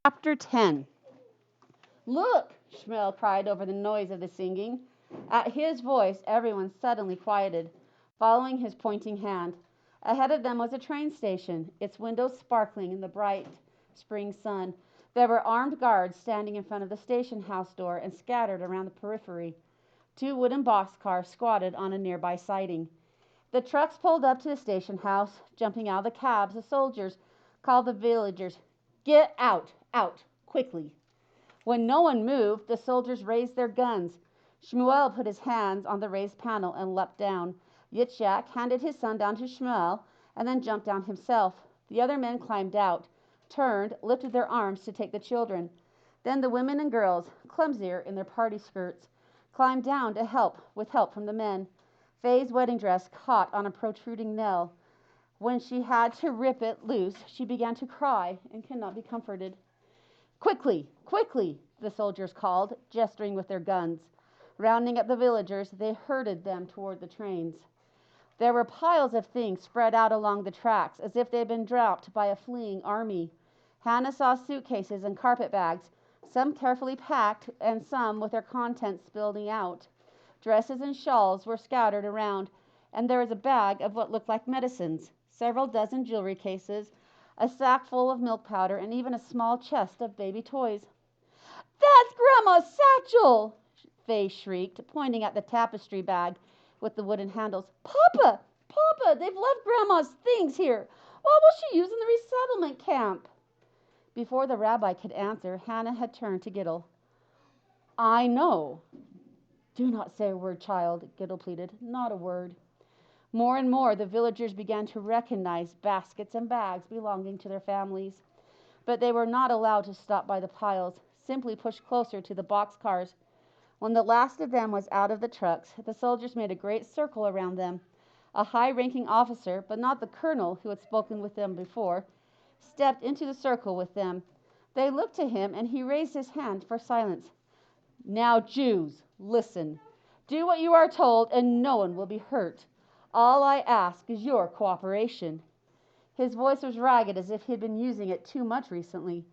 Chapter 10. Look! Shmuel cried over the noise of the singing. At his voice, everyone suddenly quieted, following his pointing hand. Ahead of them was a train station, its windows sparkling in the bright spring sun. There were armed guards standing in front of the station house door and scattered around the periphery. Two wooden boxcars squatted on a nearby siding. The trucks pulled up to the station house. Jumping out of the cabs, the soldiers called the villagers, "Get out! Out! Quickly!" When no one moved, the soldiers raised their guns. Shmuel put his hands on the raised panel and leapt down. Yitzhak handed his son down to Shmuel and then jumped down himself. The other men climbed out, turned, lifted their arms to take the children. Then the women and girls, clumsier in their party skirts, climbed down to help, with help from the men. Faye's wedding dress caught on a protruding nail. When she had to rip it loose, she began to cry and could not be comforted. "Quickly! Quickly!" the soldiers called, gesturing with their guns. Rounding up the villagers, they herded them toward the trains. There were piles of things spread out along the tracks, as if they had been dropped by a fleeing army. Hannah saw suitcases and carpet bags, some carefully packed and some with their contents spilling out. Dresses and shawls were scattered around, and there was a bag of what looked like medicines, several dozen jewelry cases, a sack full of milk powder, and even a small chest of baby toys. "That's Grandma's satchel!" Faye shrieked, pointing at the tapestry bag with the wooden handles. "Papa! Papa! They've left Grandma's things here! What will she use in the resettlement camp?" Before the rabbi could answer, Hannah had turned to Gittel. "I know." "Do not say a word, child," Gittel pleaded. "Not a word." More and more the villagers began to recognize baskets and bags belonging to their families. But they were not allowed to stop by the piles, simply pushed closer to the boxcars. When the last of them was out of the trucks, the soldiers made a great circle around them. A high-ranking officer, but not the colonel who had spoken with them before, stepped into the circle with them. They looked to him, and he raised his hand for silence. "Now, Jews, listen. Do what you are told, and no one will be hurt. All I ask is your cooperation." His voice was ragged, as if he had been using it too much recently.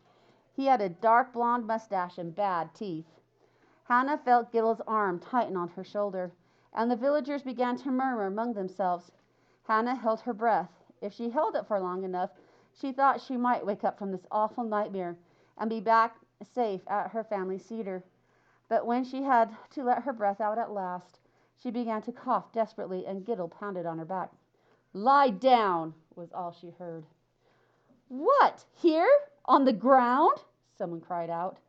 He had a dark blonde mustache and bad teeth. Hannah felt Gittel's arm tighten on her shoulder, and the villagers began to murmur among themselves. Hannah held her breath. If she held it for long enough, she thought she might wake up from this awful nightmare and be back safe at her family cedar. But when she had to let her breath out at last, she began to cough desperately, and Gittel pounded on her back. "Lie down," was all she heard. "What, here? On the ground?" someone cried out.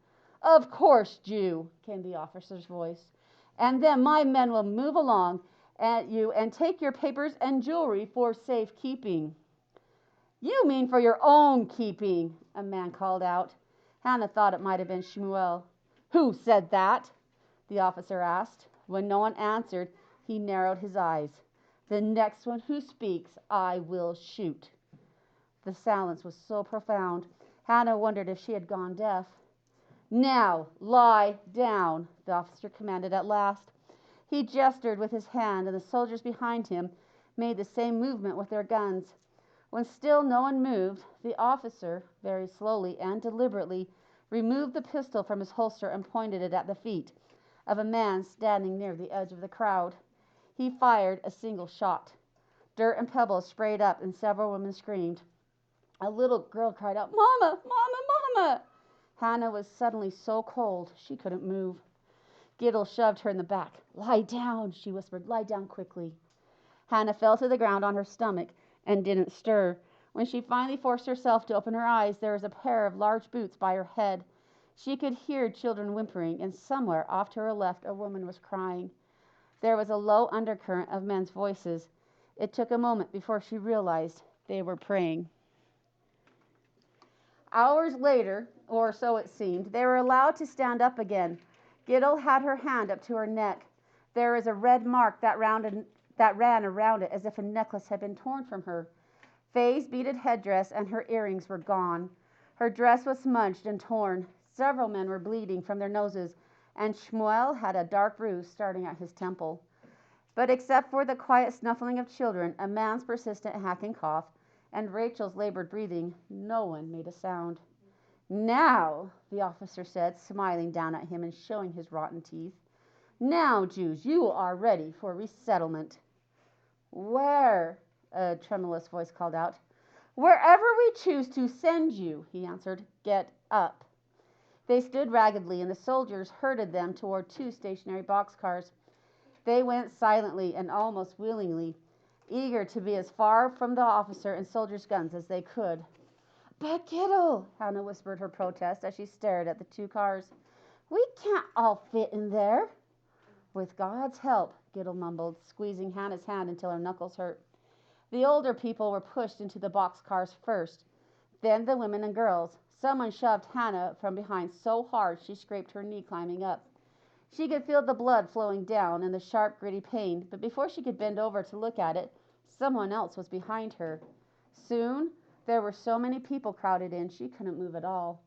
"Of course, Jew," came the officer's voice. "And then my men will move along at you and take your papers and jewelry for safe keeping." "You mean for your own keeping," a man called out. Hannah thought it might have been Shmuel. "Who said that?" the officer asked. When no one answered, he narrowed his eyes. "The next one who speaks, I will shoot." The silence was so profound, Hannah wondered if she had gone deaf. "Now, lie down," the officer commanded at last. He gestured with his hand, and the soldiers behind him made the same movement with their guns. When still no one moved, the officer, very slowly and deliberately, removed the pistol from his holster and pointed it at the feet of a man standing near the edge of the crowd. He fired a single shot. Dirt and pebbles sprayed up, and several women screamed. A little girl cried out, "Mama! Mama! Mama!" Hannah was suddenly so cold she couldn't move. Gittel shoved her in the back. "Lie down," she whispered. "Lie down quickly." Hannah fell to the ground on her stomach and didn't stir. When she finally forced herself to open her eyes, there was a pair of large boots by her head. She could hear children whimpering, and somewhere off to her left a woman was crying. There was a low undercurrent of men's voices. It took a moment before she realized they were praying. Hours later, or so it seemed, they were allowed to stand up again. Gittel had her hand up to her neck. There was a red mark that ran around it as if a necklace had been torn from her. Faye's beaded headdress and her earrings were gone. Her dress was smudged and torn. Several men were bleeding from their noses, and Shmuel had a dark bruise starting at his temple. But except for the quiet snuffling of children, a man's persistent hacking cough, and Rachel's labored breathing, no one made a sound. Now, the officer said, smiling down at him and showing his rotten teeth. Now, Jews, you are ready for resettlement. Where? A tremulous voice called out. Wherever we choose to send you, he answered. Get up. They stood raggedly, and the soldiers herded them toward two stationary boxcars. They went silently and almost willingly, eager to be as far from the officer and soldiers' guns as they could. But Giddle, Hannah whispered her protest as she stared at the two cars. We can't all fit in there. With God's help, Giddle mumbled, squeezing Hannah's hand until her knuckles hurt. The older people were pushed into the boxcars first, then the women and girls. Someone shoved Hannah from behind so hard she scraped her knee climbing up. She could feel the blood flowing down and the sharp, gritty pain, but before she could bend over to look at it, someone else was behind her. Soon, there were so many people crowded in, she couldn't move at all.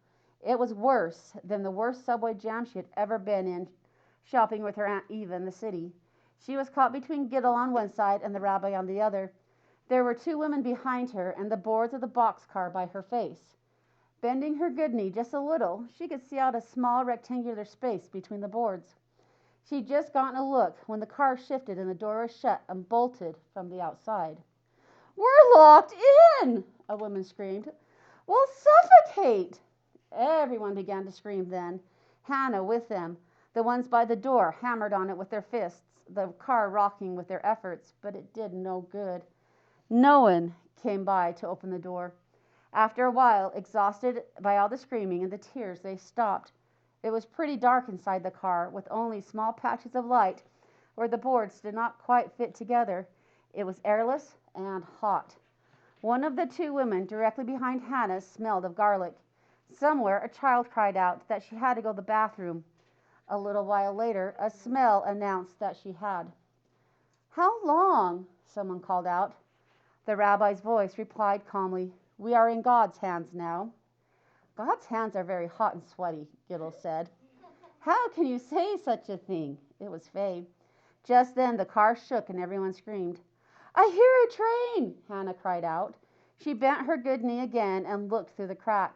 It was worse than the worst subway jam she had ever been in, shopping with her Aunt Eva in the city. She was caught between Giddle on one side and the rabbi on the other. There were two women behind her and the boards of the boxcar by her face. Bending her good knee just a little, she could see out a small rectangular space between the boards. She'd just gotten a look when the car shifted and the door was shut and bolted from the outside. We're locked in, a woman screamed. We'll suffocate. Everyone began to scream then, Hannah with them. The ones by the door hammered on it with their fists, the car rocking with their efforts, but it did no good. No one came by to open the door. After a while, exhausted by all the screaming and the tears, they stopped. It was pretty dark inside the car, with only small patches of light where the boards did not quite fit together. It was airless and hot. One of the two women directly behind Hannah smelled of garlic. Somewhere, a child cried out that she had to go to the bathroom. A little while later, a smell announced that she had. How long? Someone called out. The rabbi's voice replied calmly, We are in God's hands now. God's hands are very hot and sweaty, Giddle said. How can you say such a thing? It was Faye. Just then the car shook and everyone screamed. I hear a train, Hannah cried out. She bent her good knee again and looked through the crack.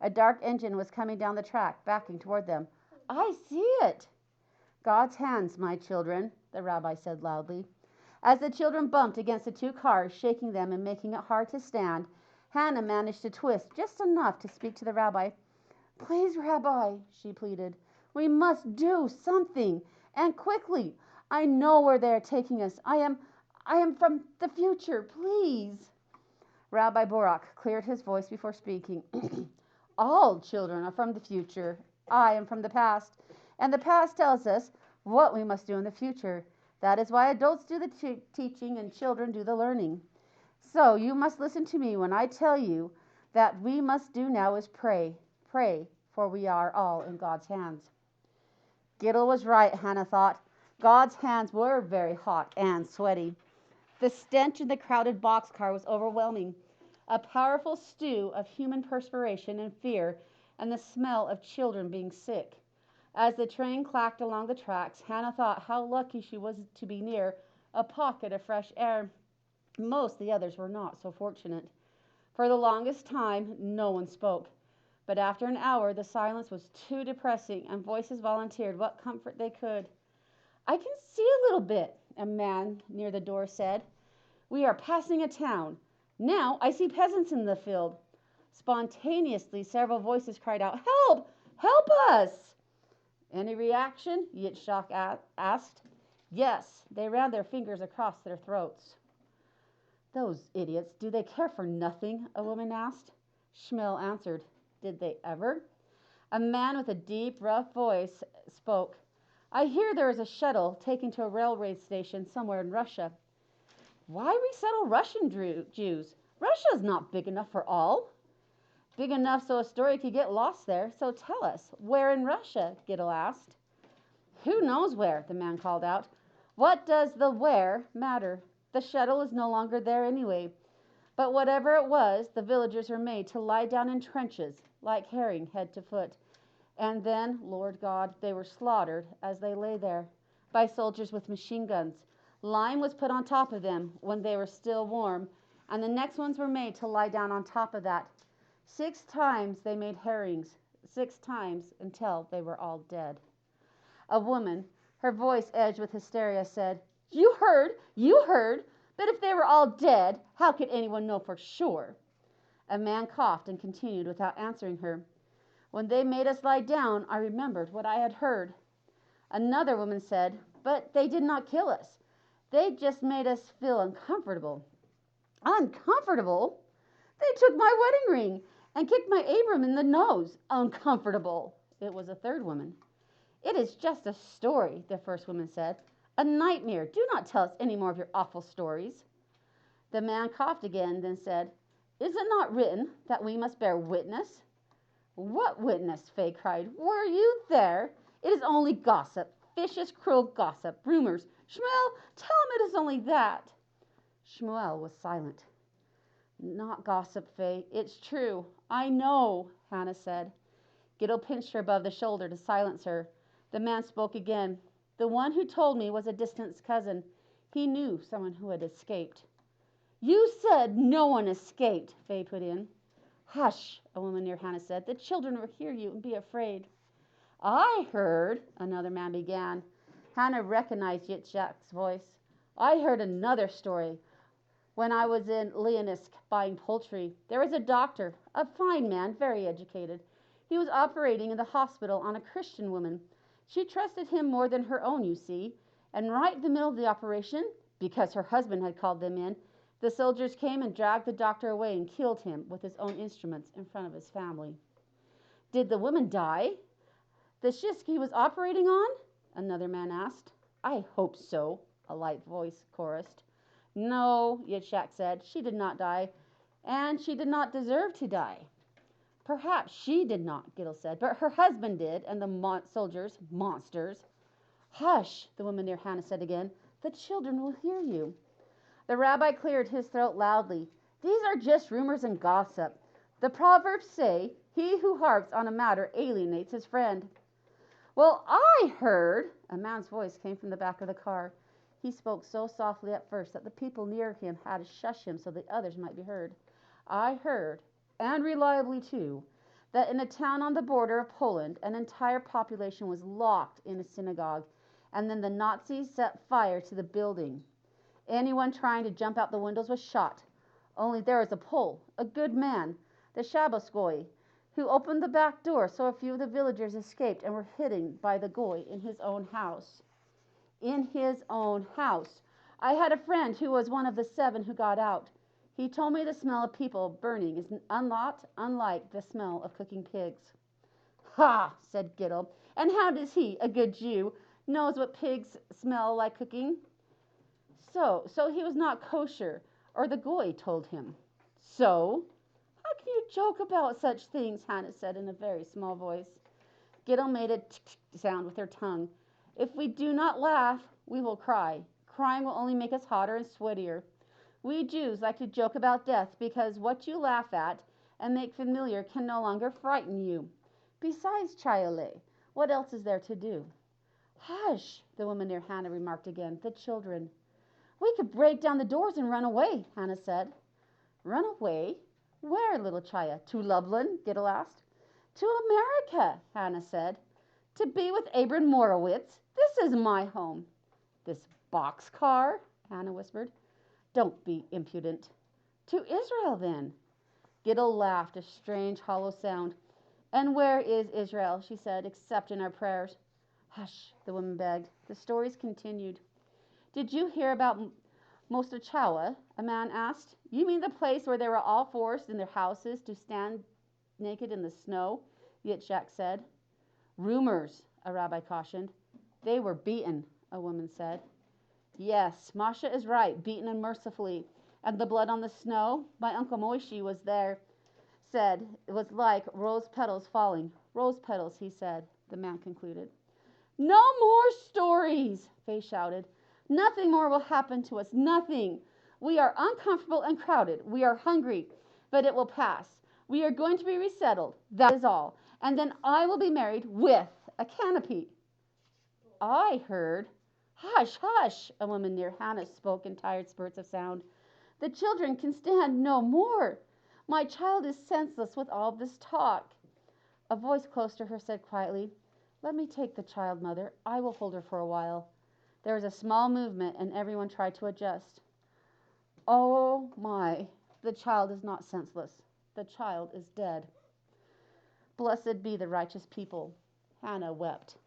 A dark engine was coming down the track, backing toward them. I see it. God's hands, my children, the rabbi said loudly. As the children bumped against the two cars, shaking them and making it hard to stand, Hannah managed to twist just enough to speak to the rabbi. Please, Rabbi, she pleaded. We must do something, and quickly. I know where they are taking us. I am from the future, please. Rabbi Borak cleared his voice before speaking. All children are from the future. I am from the past, and the past tells us what we must do in the future. That is why adults do the teaching and children do the learning. So you must listen to me when I tell you that we must do now is pray. Pray, for we are all in God's hands. Giddle was right, Hannah thought. God's hands were very hot and sweaty. The stench in the crowded boxcar was overwhelming, a powerful stew of human perspiration and fear, and the smell of children being sick. As the train clacked along the tracks, Hannah thought how lucky she was to be near a pocket of fresh air. Most of the others were not so fortunate. For the longest time, no one spoke. But after an hour, the silence was too depressing, and voices volunteered what comfort they could. I can see a little bit, a man near the door said. We are passing a town. Now I see peasants in the field. Spontaneously, several voices cried out, Help! Help us! Any reaction? Yitzchak asked. Yes, they ran their fingers across their throats. Those idiots, do they care for nothing? A woman asked. Shmuel answered, Did they ever? A man with a deep, rough voice spoke. I hear there is a shuttle taken to a railway station somewhere in Russia. Why resettle Russian Jews? Russia is not big enough for all. Big enough so a story could get lost there. So tell us, where in Russia? Giddle asked. Who knows where? The man called out. What does the where matter? The shuttle is no longer there anyway. But whatever it was, the villagers were made to lie down in trenches, like herring, head to foot. And then, Lord God, they were slaughtered as they lay there by soldiers with machine guns. Lime was put on top of them when they were still warm, and the next ones were made to lie down on top of that. 6 times they made herrings, 6 times until they were all dead. A woman, her voice edged with hysteria, said, you heard, but if they were all dead, how could anyone know for sure? A man coughed and continued without answering her. When they made us lie down, I remembered what I had heard. Another woman said, but they did not kill us. They just made us feel uncomfortable. Uncomfortable? They took my wedding ring and kicked my Abram in the nose. Uncomfortable. It was a third woman. It is just a story, the first woman said. A nightmare. Do not tell us any more of your awful stories. The man coughed again, then said, is it not written that we must bear witness? What witness? Faye cried. Were you there? It is only gossip, vicious, cruel gossip, rumors. Shmuel, tell him it is only that. Shmuel was silent. Not gossip, Faye. It's true. I know, Hannah said. Gittel pinched her above the shoulder to silence her. The man spoke again. The one who told me was a distant cousin. He knew someone who had escaped. You said no one escaped, Faye put in. Hush, a woman near Hannah said. The children will hear you and be afraid. I heard, another man began. Hannah recognized Yitzhak's voice. I heard another story. When I was in Leonisk buying poultry, there was a doctor, a fine man, very educated. He was operating in the hospital on a Christian woman. She trusted him more than her own, you see. And right in the middle of the operation, because her husband had called them in, the soldiers came and dragged the doctor away and killed him with his own instruments in front of his family. Did the woman die? The shish he was operating on? Another man asked. I hope so, a light voice chorused. No, Yitzhak said, she did not die, and she did not deserve to die. Perhaps she did not, Gittel said, but her husband did, and the soldiers, monsters. Hush, the woman near Hannah said again, the children will hear you. The rabbi cleared his throat loudly. These are just rumors and gossip. The Proverbs say, he who harps on a matter alienates his friend. Well, I heard, a man's voice came from the back of the car. He spoke so softly at first that the people near him had to shush him so the others might be heard. I heard, and reliably too, that in a town on the border of Poland, an entire population was locked in a synagogue, and then the Nazis set fire to the building. Anyone trying to jump out the windows was shot. Only there was a Pole, a good man, the Shabbos Goy, who opened the back door so a few of the villagers escaped and were hidden by the Goy in his own house. In his own house. I had a friend who was one of the 7 who got out. He told me the smell of people burning is not unlike the smell of cooking pigs. Ha, said Gittel. And how does he, a good Jew, knows what pigs smell like cooking? So he was not kosher, or the Goy told him. So? How can you joke about such things? Hannah said in a very small voice. Gittel made a tick sound with her tongue. If we do not laugh, we will cry. Crying will only make us hotter and sweatier. We Jews like to joke about death because what you laugh at and make familiar can no longer frighten you. Besides, Chayale, what else is there to do? Hush, the woman near Hannah remarked again. The children. We could break down the doors and run away, Hannah said. Run away? Where, little Chaya? To Lublin? Gittel asked. To America, Hannah said. To be with Abram Morowitz. This is my home. This boxcar? Hannah whispered. Don't be impudent. To Israel, then. Gittel laughed, a strange, hollow sound. And where is Israel, she said, except in our prayers? Hush, the woman begged. The stories continued. Did you hear about Mostochawa? A man asked. You mean the place where they were all forced in their houses to stand naked in the snow? Yitzhak said. Rumors, a rabbi cautioned. They were beaten, a woman said. Yes, Masha is right, beaten unmercifully. And the blood on the snow? My Uncle Moishi was there, said it was like rose petals falling. Rose petals, he said, the man concluded. No more stories, Faye shouted. Nothing more will happen to us, nothing. We are uncomfortable and crowded. We are hungry, but it will pass. We are going to be resettled, that is all. And then I will be married with a canopy. I heard. Hush, hush, a woman near Hannah spoke in tired spurts of sound. The children can stand no more. My child is senseless with all this talk. A voice close to her said quietly, "Let me take the child, mother. I will hold her for a while." There was a small movement, and everyone tried to adjust. Oh my, the child is not senseless. The child is dead. Blessed be the righteous people. Hannah wept.